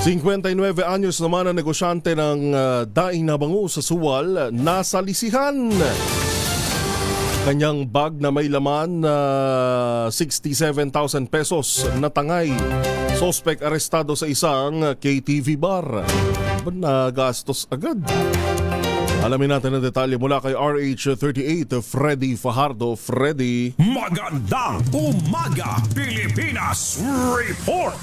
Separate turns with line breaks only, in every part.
59 anyos naman ang negosyante ng daing na bango sa Suwal nasa lisihan. Kanyang bag na may laman na 67,000 pesos na tangay. Sospek arestado sa isang KTV bar. Nagastos agad. Alamin natin ang detalye mula kay RH38 Freddy Fajardo. Freddy.
Magandang umaga, Pilipinas Report!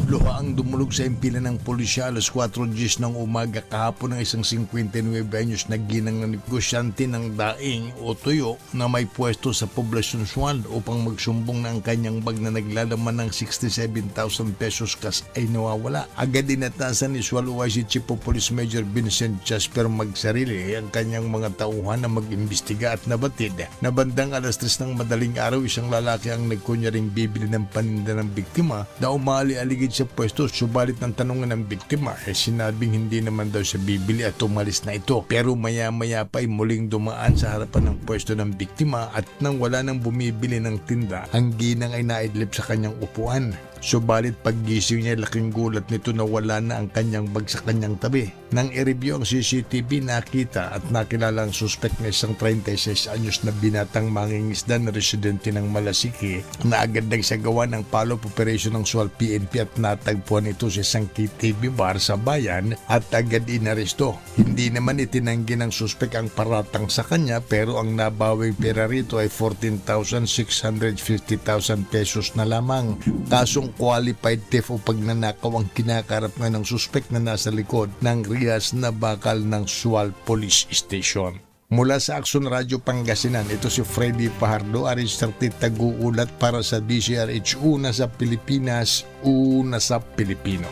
Luha ang dumulog sa impila ng pulisya alas 4:10 ng umaga kahapon ng isang 59 anyos na ginang na negosyante ng daing o tuyo na may pwesto sa Poblacion Suwal upang magsumbong na ang kanyang bag na naglalaman ng 67,000 pesos kas ay nawawala. Agad inatasan ni Suwal OIC Chief of Police Major Vincent Jasper Magsarili ang kanyang mga tauhan na mag-imbestiga at nabatid na bandang alas 3 ng madaling araw isang lalaki ang nagkunyaring bibili ng paninda ng biktima na umali-aligid sa pwesto, subalit ng tanungan ng biktima ay sinabing hindi naman daw siya bibili at umalis na ito. Pero maya-maya pa ay muling dumaan sa harapan ng pwesto ng biktima at nang wala nang bumibili ng tinda, ang ginang ay naidlip sa kanyang upuan. Subalit paggising niya, laking gulat nito na wala na ang kanyang bag sa kanyang tabi. Nang i-review ang CCTV, nakita at nakilala ang suspect na isang 36 anyos na binatang mangingisda na residente ng Malasiki na agad nagsagawa ng follow-up operation ng Suwal PNP at natagpuan ito sa isang KTV bar sa bayan at agad inaresto. Hindi naman itinanggi ng suspect ang paratang sa kanya pero ang nabawing pera rito ay 14,650,000 pesos na lamang. Kasong qualified theft o pagnanakaw ang kinakarap na ng suspect na nasa likod ng rihas na bakal ng Suwal Police Station. Mula sa Action Radio Pangasinan, ito si Freddy Fajardo, RH38 taguulat para sa DCRH, una sa Pilipinas, una sa Pilipino.